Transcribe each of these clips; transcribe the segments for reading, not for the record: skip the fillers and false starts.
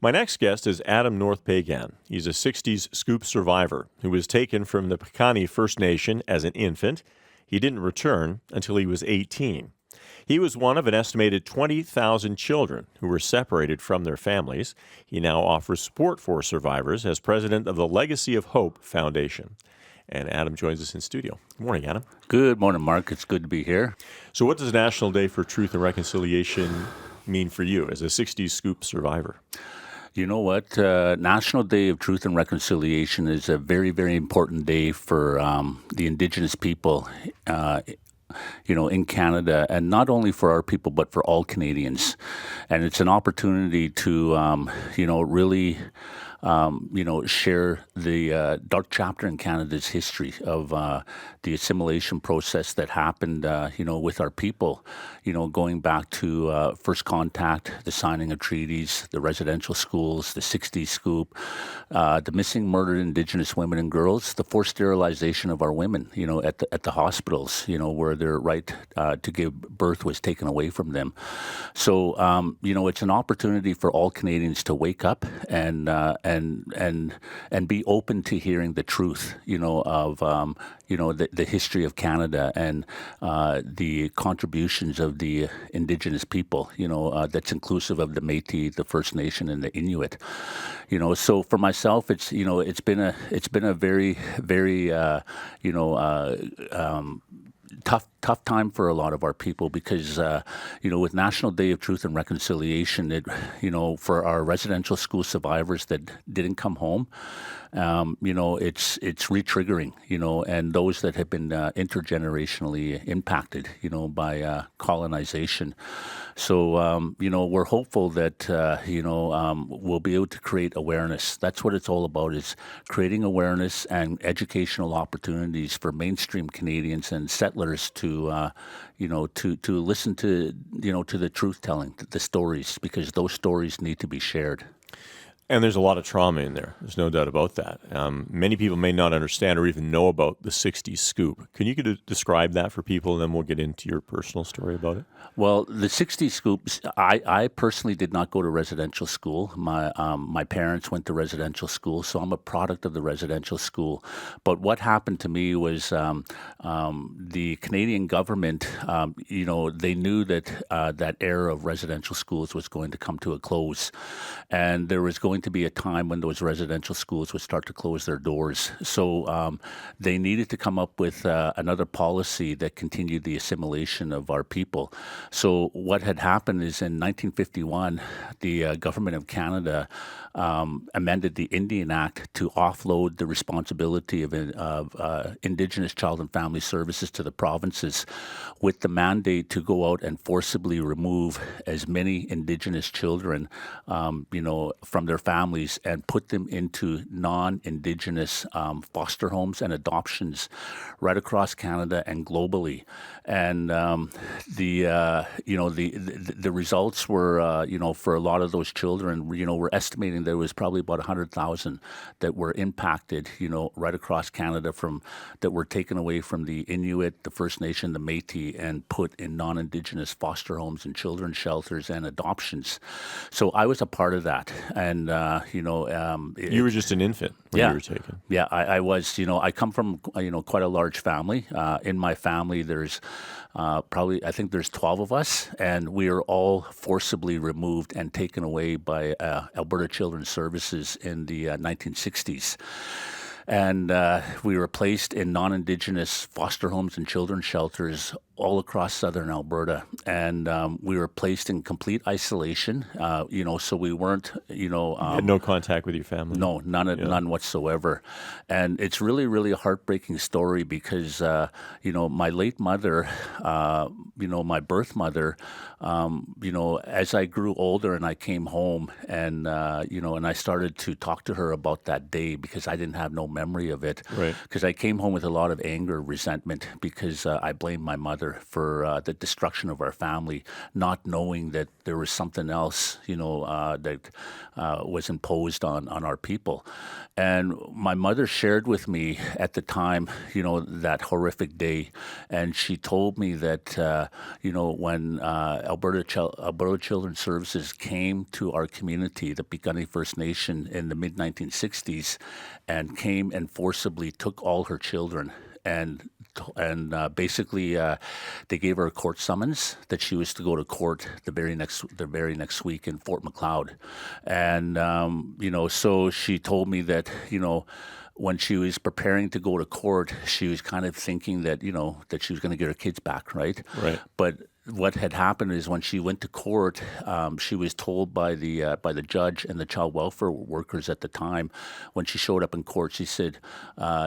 My next guest is Adam North Peigan. He's a 60s Scoop survivor who was taken from the Piikani First Nation as an infant. He didn't return until he was 18. He was one of an estimated 20,000 children who were separated from their families. He now offers support for survivors as president of the Legacy of Hope Foundation. And Adam joins us in studio. Good morning, Adam. Good morning, Mark. It's good to be here. So what does National Day for Truth and Reconciliation mean for you as a 60s Scoop survivor? You know what? National Day of Truth and Reconciliation is a very, very important day for the Indigenous people, in Canada, and not only for our people, but for all Canadians. And it's an opportunity to, really share the dark chapter in Canada's history of the assimilation process that happened, with our people, going back to first contact, the signing of treaties, the residential schools, the 60s Scoop, the missing murdered Indigenous women and girls, the forced sterilization of our women, at the hospitals, where their right to give birth was taken away from them. So, it's an opportunity for all Canadians to wake up and be open to hearing the truth, of the history of Canada and the contributions of the Indigenous people, that's inclusive of the Métis, the First Nation, and the Inuit. So for myself, it's been a very, very tough time for a lot of our people because, with National Day of Truth and Reconciliation, for our residential school survivors that didn't come home, it's re-triggering, and those that have been intergenerationally impacted, by colonization. So, we're hopeful that, we'll be able to create awareness. That's what it's all about, is creating awareness and educational opportunities for mainstream Canadians and settlers to listen to, to the truth telling, the stories, because those stories need to be shared. And there's a lot of trauma in there. There's no doubt about that. Many people may not understand or even know about the 60s Scoop. Can you describe that for people, and then we'll get into your personal story about it? Well, the 60s Scoops, I personally did not go to residential school. My parents went to residential school, so I'm a product of the residential school. But what happened to me was the Canadian government, they knew that that era of residential schools was going to come to a close. And there was going to be a time when those residential schools would start to close their doors. So they needed to come up with another policy that continued the assimilation of our people. So what had happened is in 1951, the government of Canada amended the Indian Act to offload the responsibility of Indigenous Child and Family Services to the provinces, with the mandate to go out and forcibly remove as many Indigenous children, from their families and put them into non-Indigenous foster homes and adoptions right across Canada and globally. And the results were, for a lot of those children, we're estimating there was probably about 100,000 that were impacted, right across Canada that were taken away from the Inuit, the First Nation, the Métis, and put in non-Indigenous foster homes and children's shelters and adoptions. So I was a part of that. And, you were just an infant when you were taken. Yeah, I was. I come from, quite a large family. In my family, there's I think there's 12 of us, and we are all forcibly removed and taken away by Alberta Children's Services in the 1960s. And we were placed in non-Indigenous foster homes and children's shelters all across southern Alberta. And we were placed in complete isolation, so we weren't, you had no contact with your family? No, none whatsoever. And it's really, really a heartbreaking story because, my late mother, my birth mother, as I grew older and I came home and, and I started to talk to her about that day because I didn't have no memory of it. Right. Because I came home with a lot of anger, resentment, because I blamed my mother mother for the destruction of our family, not knowing that there was something else, that was imposed on our people. And my mother shared with me at the time, that horrific day, and she told me that, when Alberta Children's Services came to our community, the Peigan First Nation, in the mid-1960s, and came and forcibly took all her children. And basically, they gave her a court summons that she was to go to court the very next week in Fort Macleod, and so she told me that when she was preparing to go to court, she was kind of thinking that that she was going to get her kids back, right? Right. But what had happened is when she went to court, she was told by the judge and the child welfare workers at the time. When she showed up in court, she said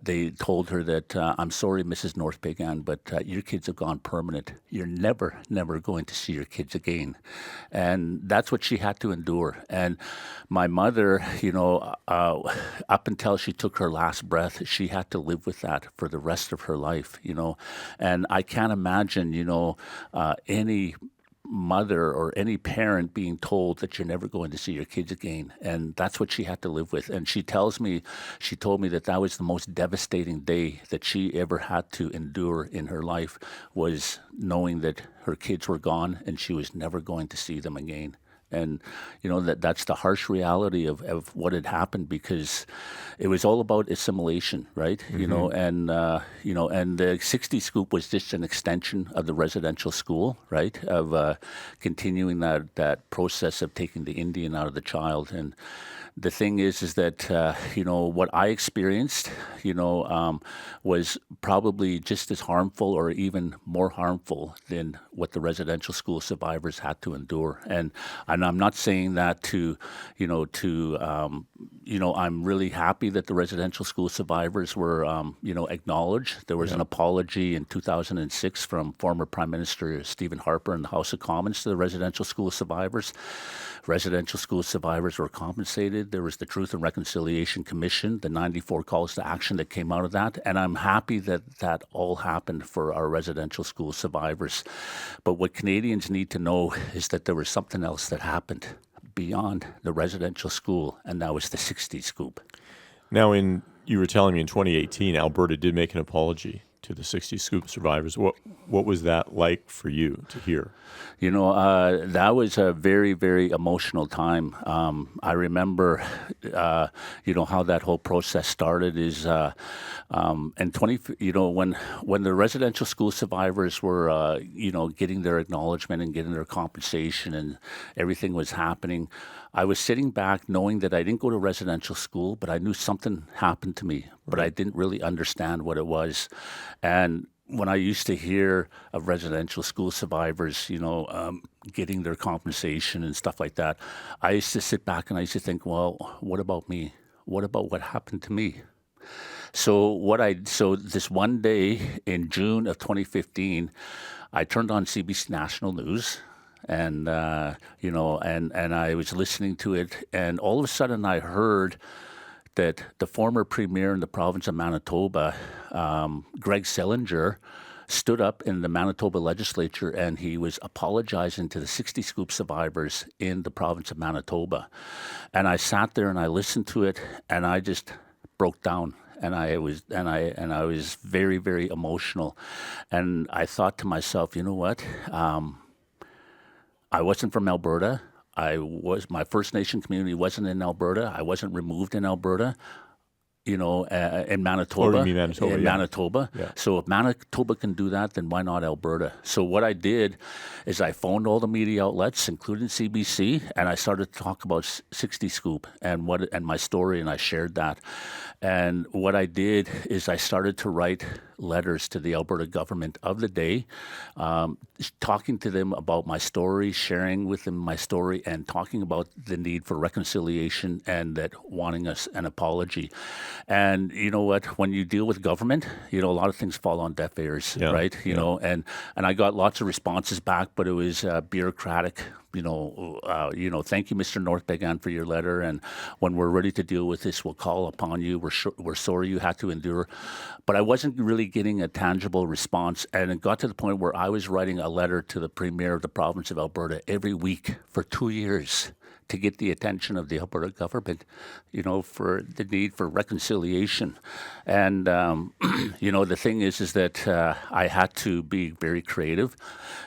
they told her that I'm sorry, Mrs. North Peigan, but your kids have gone permanent. You're never going to see your kids again, and that's what she had to endure. And my mother, up until she took her last breath, she had to live with that for the rest of her life. And I can't imagine, any mother or any parent being told that you're never going to see your kids again. And that's what she had to live with. And she told me that was the most devastating day that she ever had to endure in her life, was knowing that her kids were gone and she was never going to see them again. And that's the harsh reality of what had happened, because it was all about assimilation, right? And the 60 Scoop was just an extension of the residential school, right? Of continuing that process of taking the Indian out of the child. And the thing is that what I experienced, was probably just as harmful or even more harmful than what the residential school survivors had to endure. And I'm not saying that to I'm really happy that the residential school survivors were, acknowledged. There was an apology in 2006 from former Prime Minister Stephen Harper in the House of Commons to the residential school survivors. Residential school survivors were compensated. There was the Truth and Reconciliation Commission, the 94 calls to action that came out of that. And I'm happy that that all happened for our residential school survivors. But what Canadians need to know is that there was something else that happened beyond the residential school, and that was the 60 Scoop. Now, you were telling me in 2018, Alberta did make an apology to the 60 Scoop survivors. What was that like for you to hear? That was a very, very emotional time. I remember, how that whole process started is, when the residential school survivors were, getting their acknowledgement and getting their compensation and everything was happening, I was sitting back knowing that I didn't go to residential school, but I knew something happened to me, but I didn't really understand what it was. And when I used to hear of residential school survivors, getting their compensation and stuff like that, I used to sit back and I used to think, well, what about me? What about what happened to me? So this one day in June of 2015, I turned on CBC National News. And and I was listening to it, and all of a sudden I heard that the former premier in the province of Manitoba, Greg Selinger, stood up in the Manitoba legislature and he was apologizing to the 60 Scoop survivors in the province of Manitoba. And I sat there and I listened to it, and I just broke down. And I was very, very emotional. And I thought to myself, you know what? I wasn't from Alberta. My First Nation community wasn't in Alberta. I wasn't removed in Alberta, in Manitoba. Or you mean Manitoba, in yeah. Manitoba. Yeah. So if Manitoba can do that, then why not Alberta? So what I did is I phoned all the media outlets, including CBC, and I started to talk about 60 Scoop and my story, and I shared that. And what I did is I started to write letters to the Alberta government of the day, talking to them about my story, sharing with them my story, and talking about the need for reconciliation and that wanting us an apology. And you know what? When you deal with government, a lot of things fall on deaf ears, right? And I got lots of responses back, but it was bureaucratic thank you, Mr. North Peigan, for your letter. And when we're ready to deal with this, we'll call upon you. We're sorry you had to endure. But I wasn't really getting a tangible response. And it got to the point where I was writing a letter to the Premier of the province of Alberta every week for 2 years to get the attention of the Alberta government, for the need for reconciliation. And, the thing is that I had to be very creative.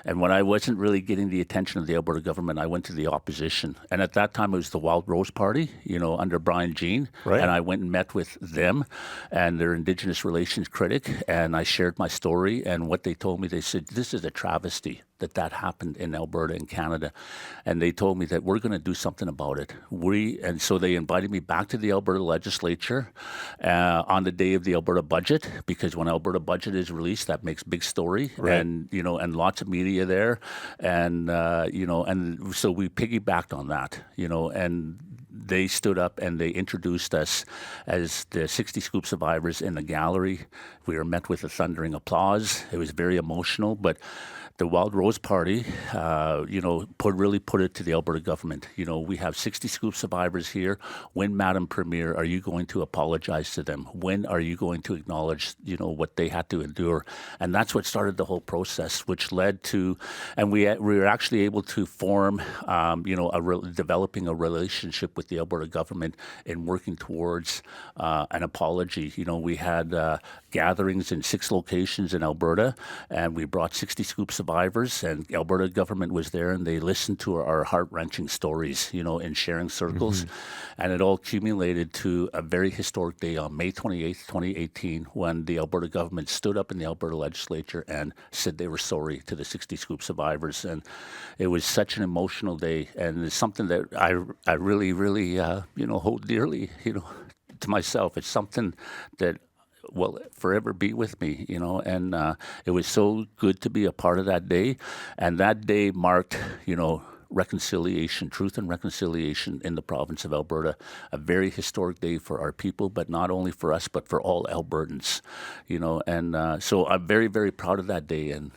And when I wasn't really getting the attention of the Alberta government, I went to the opposition. And at that time, it was the Wild Rose Party, under Brian Jean. Right. And I went and met with them and their Indigenous relations critic. And I shared my story. And what they told me, they said, this is a travesty that happened in Alberta and Canada. And they told me that we're going to do something about it. And so they invited me back to the Alberta legislature on the day of the Alberta budget, because when Alberta budget is released, that makes big story. Right. And, and lots of media there. And, and so we piggybacked on that, and they stood up and they introduced us as the 60 Scoop survivors in the gallery. We were met with a thundering applause. It was very emotional, but the Wild Rose Party, really put it to the Alberta government. We have 60 Scoop survivors here. When, Madam Premier, are you going to apologize to them? When are you going to acknowledge, what they had to endure? And that's what started the whole process, which led to, and we were actually able to form, developing a relationship with the Alberta government in working towards an apology. We had gatherings in 6 locations in Alberta, and we brought 60 Scoop survivors, and the Alberta government was there, and they listened to our heart-wrenching stories, in sharing circles. And it all accumulated to a very historic day on May 28th, 2018, when the Alberta government stood up in the Alberta legislature and said they were sorry to the 60 Scoop survivors. And it was such an emotional day, and it's something that I really, really, hold dearly, to myself. It's something that will forever be with me, and it was so good to be a part of that day. And that day marked, reconciliation, truth and reconciliation in the province of Alberta, a very historic day for our people, but not only for us, but for all Albertans, and so I'm very, very proud of that day. And,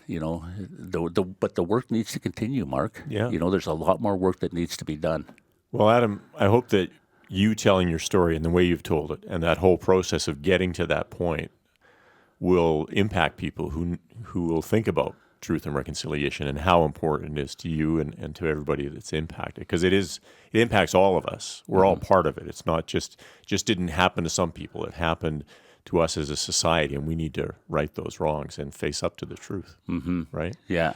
but the work needs to continue, Mark. Yeah. There's a lot more work that needs to be done. Well, Adam, I hope that you telling your story and the way you've told it and that whole process of getting to that point will impact people who will think about truth and reconciliation and how important it is to you and to everybody that's impacted, because it impacts all of us. We're all part of it. It's not just didn't happen to some people. It happened to us as a society, and we need to right those wrongs and face up to the truth. Right? Yeah.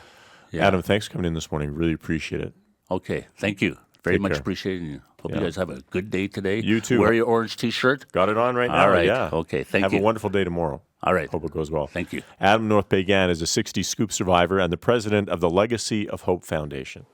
Adam, thanks for coming in this morning. Really appreciate it. Okay. Thank you. Very Take much care. appreciating you. Hope you guys have a good day today. You too. Wear your orange T-shirt. Got it on right now. All right. Yeah. Okay. Thank Have you. a wonderful day tomorrow. All right. Hope it goes well. Thank you. Adam North Peigan is a 60 Scoop survivor and the president of the Legacy of Hope Foundation.